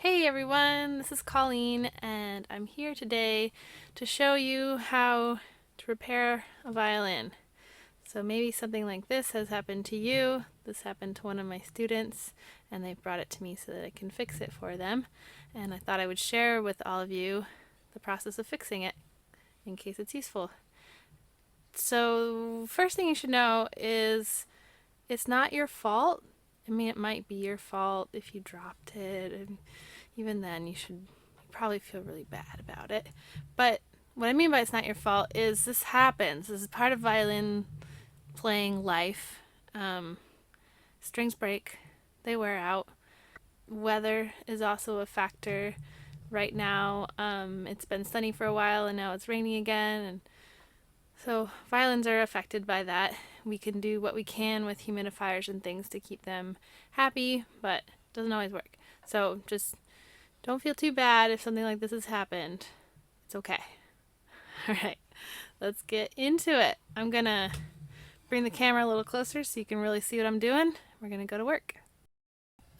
Hey everyone, this is Colleen, and I'm here today to show you how to repair a violin. So maybe something like this has happened to you. This happened to one of my students, and they've brought it to me so that I can fix it for them. And I thought I would share with all of you the process of fixing it in case it's useful. So, first thing you should know is it's not your fault. I mean, it might be your fault if you dropped it, and even then you probably feel really bad about it. But what I mean by it's not your fault is this happens. This is part of violin playing life. Strings break, they wear out. Weather is also a factor. Right now, it's been sunny for a while and now it's raining again, and so violins are affected by that. We can do what we can with humidifiers and things to keep them happy, but it doesn't always work. So just don't feel too bad if something like this has happened. It's okay. All right, let's get into it. I'm gonna bring the camera a little closer so you can really see what I'm doing. We're gonna go to work.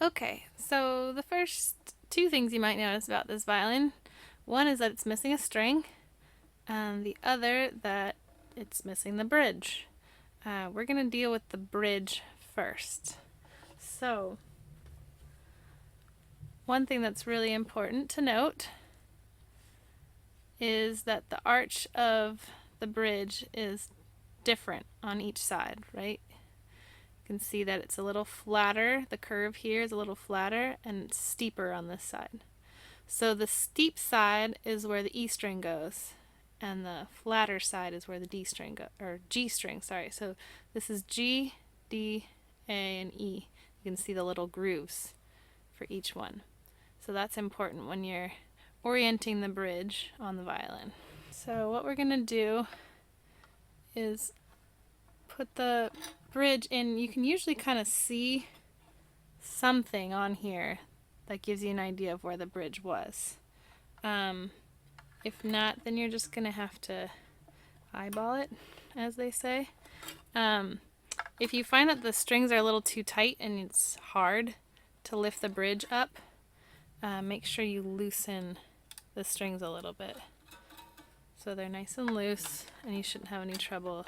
Okay, so the first two things you might notice about this violin, one is that it's missing a string, and the other that it's missing the bridge. We're gonna deal with the bridge first. So, one thing that's really important to note is that the arch of the bridge is different on each side, right? You can see that it's a little flatter. The curve here is a little flatter and it's steeper on this side. So the steep side is where the E string goes, and the flatter side is where the D string or G string, sorry. So this is G, D, A, and E. You can see the little grooves for each one. So that's important when you're orienting the bridge on the violin. So what we're gonna do is put the bridge in. You can usually kind of see something on here that gives you an idea of where the bridge was. If not, then you're just gonna have to eyeball it, as they say. If you find that the strings are a little too tight and it's hard to lift the bridge up, make sure you loosen the strings a little bit so they're nice and loose, and you shouldn't have any trouble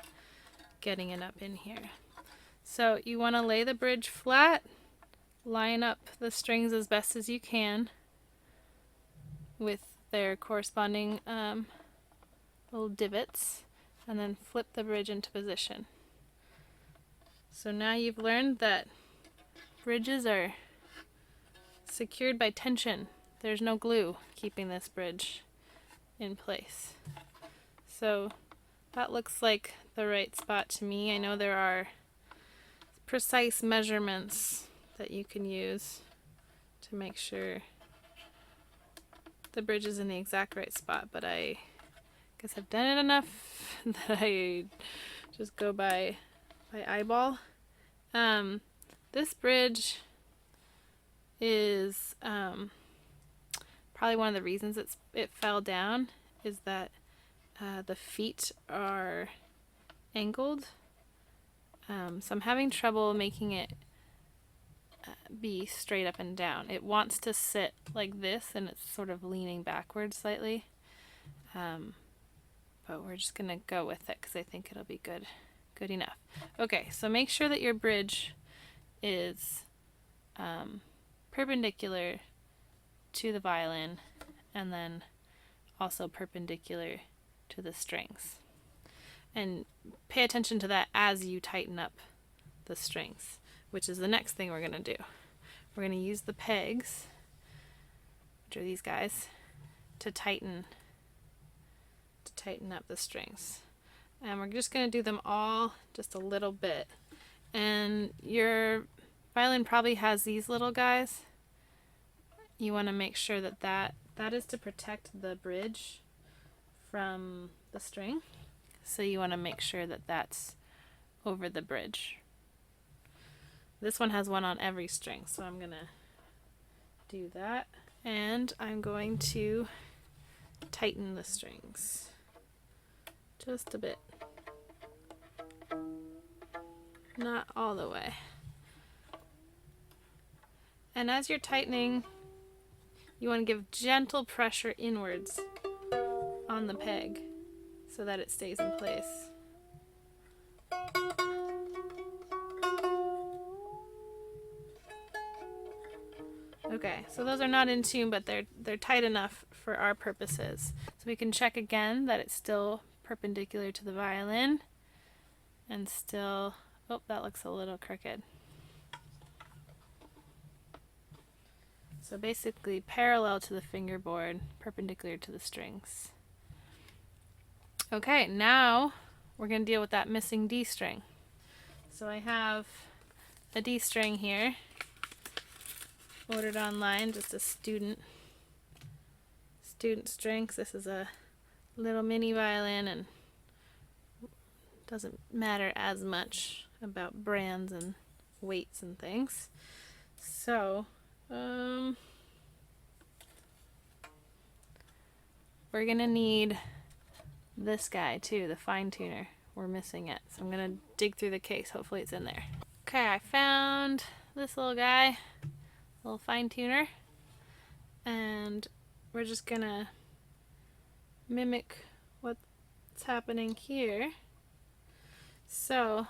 getting it up in here. So you want to lay the bridge flat, line up the strings as best as you can with their corresponding little divots, and then flip the bridge into position. So now you've learned that bridges are secured by tension. There's no glue keeping this bridge in place. So that looks like the right spot to me. I know there are precise measurements that you can use to make sure the bridge is in the exact right spot, but I guess I've done it enough that I just go by eyeball. This bridge is probably one of the reasons it fell down is that the feet are angled. So I'm having trouble making it be straight up and down. It wants to sit like this, and it's sort of leaning backwards slightly. But we're just gonna go with it because I think it'll be good enough. Okay, so make sure that your bridge is perpendicular to the violin, and then also perpendicular to the strings. And pay attention to that as you tighten up the strings, which is the next thing we're going to do. We're going to use the pegs, which are these guys, to tighten up the strings. And we're just going to do them all just a little bit. And your violin probably has these little guys. You want to make sure that is to protect the bridge from the string. So you want to make sure that that's over the bridge. This one has one on every string, so I'm gonna do that. And I'm going to tighten the strings just a bit. Not all the way. And as you're tightening, you want to give gentle pressure inwards on the peg so that it stays in place. Okay, so those are not in tune, but they're tight enough for our purposes. So we can check again that it's still perpendicular to the violin and still, oh, that looks a little crooked. So basically parallel to the fingerboard, perpendicular to the strings. Okay, now we're going to deal with that missing D string. So I have a D string here, ordered online, just a student string. This is a little mini violin and doesn't matter as much about brands and weights and things. So we're gonna need this guy too, the fine tuner. We're missing it, so I'm gonna dig through the case. Hopefully it's in there. Okay, I found this little guy, little fine tuner, and we're just gonna mimic what's happening here. So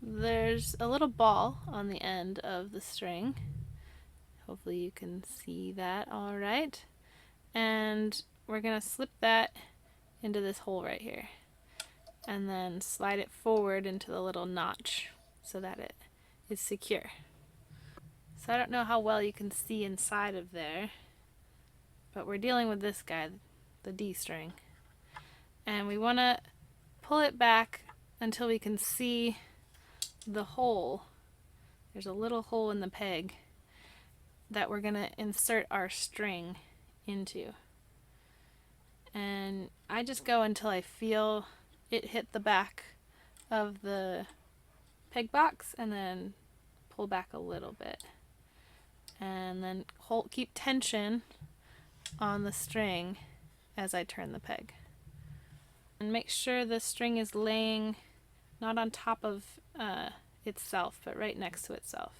there's a little ball on the end of the string. Hopefully you can see that all right. And we're gonna slip that into this hole right here and then slide it forward into the little notch so that it is secure. So I don't know how well you can see inside of there, but we're dealing with this guy, the D string. And we want to pull it back until we can see the hole. There's a little hole in the peg that we're going to insert our string into. And I just go until I feel it hit the back of the peg box and then pull back a little bit. And then keep tension on the string as I turn the peg. And make sure the string is laying not on top of itself, but right next to itself.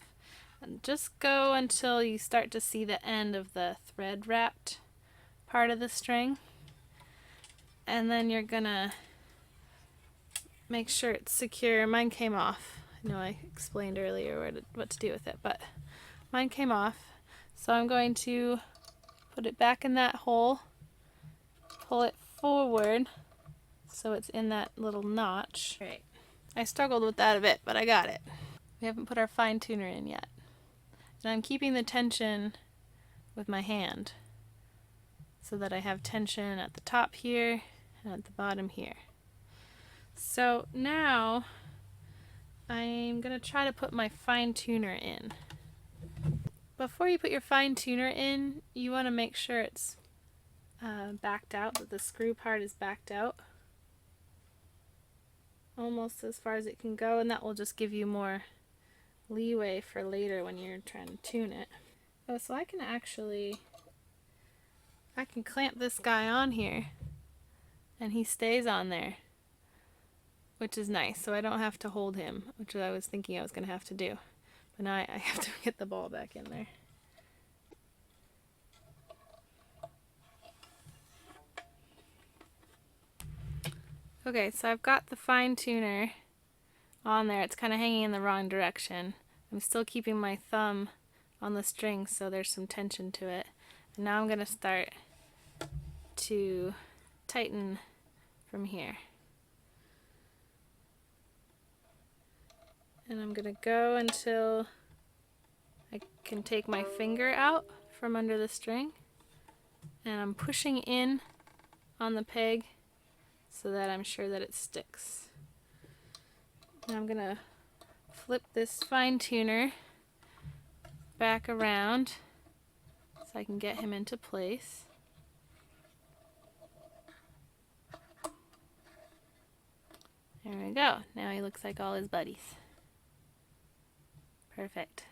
And just go until you start to see the end of the thread wrapped part of the string. And then you're gonna make sure it's secure. Mine came off. I know I explained earlier what to do with it, but mine came off. So I'm going to put it back in that hole, pull it forward so it's in that little notch. Right. I struggled with that a bit, but I got it. We haven't put our fine tuner in yet. And I'm keeping the tension with my hand so that I have tension at the top here and at the bottom here. So now I'm going to try to put my fine tuner in. Before you put your fine tuner in, you want to make sure it's backed out, that the screw part is backed out almost as far as it can go, and that will just give you more leeway for later when you're trying to tune it. Oh, so I can clamp this guy on here and he stays on there, which is nice, so I don't have to hold him, which I was thinking I was going to have to do. But now I have to get the ball back in there. Okay, so I've got the fine tuner on there. It's kind of hanging in the wrong direction. I'm still keeping my thumb on the string so there's some tension to it. And now I'm going to start to tighten from here. And I'm going to go until I can take my finger out from under the string. And I'm pushing in on the peg so that I'm sure that it sticks. Now I'm going to flip this fine tuner back around so I can get him into place. There we go. Now he looks like all his buddies. Perfect.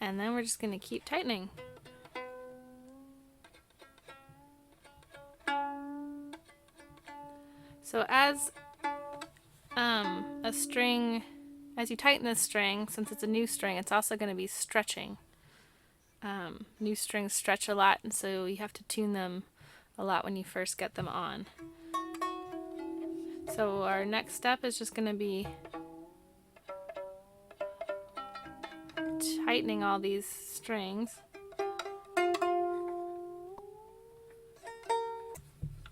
And then we're just going to keep tightening. So as as you tighten this string, since it's a new string, it's also going to be stretching new strings stretch a lot, and so you have to tune them a lot when you first get them on. So our next step is just going to be tightening all these strings.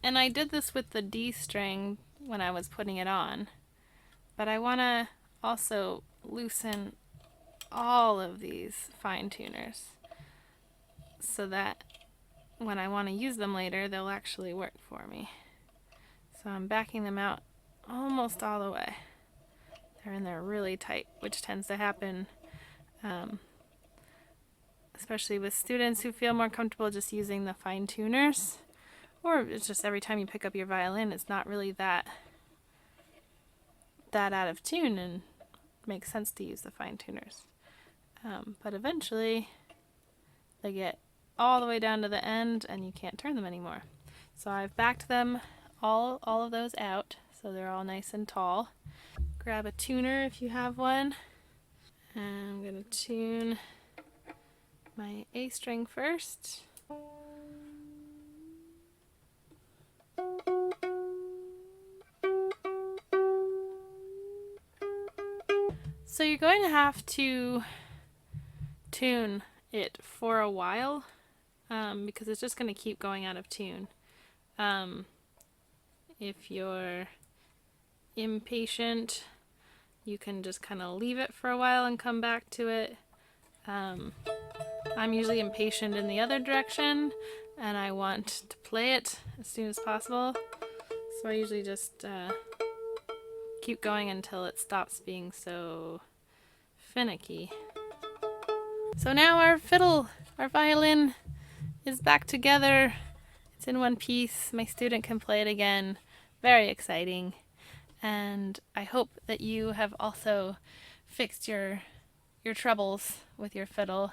And I did this with the D string when I was putting it on, but I want to also loosen all of these fine tuners so that when I want to use them later, they'll actually work for me. So I'm backing them out almost all the way. They're in there really tight, which tends to happen especially with students who feel more comfortable just using the fine tuners, or it's just every time you pick up your violin, it's not really that out of tune, and it makes sense to use the fine tuners. But eventually they get all the way down to the end and you can't turn them anymore. So I've backed them all of those out so they're all nice and tall. Grab a tuner if you have one. And I'm going to tune my A string first. So you're going to have to tune it for a while because it's just going to keep going out of tune. If you're impatient, you can just kind of leave it for a while and come back to it. I'm usually impatient in the other direction and I want to play it as soon as possible, so I usually just keep going until it stops being so finicky. So now our violin is back together. It's in one piece. My student can play it again. Very exciting. And I hope that you have also fixed your troubles with your fiddle.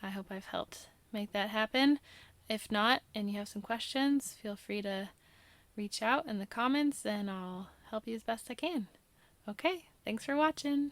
I hope I've helped make that happen. If not, and you have some questions, feel free to reach out in the comments and I'll help you as best I can. Okay, thanks for watching.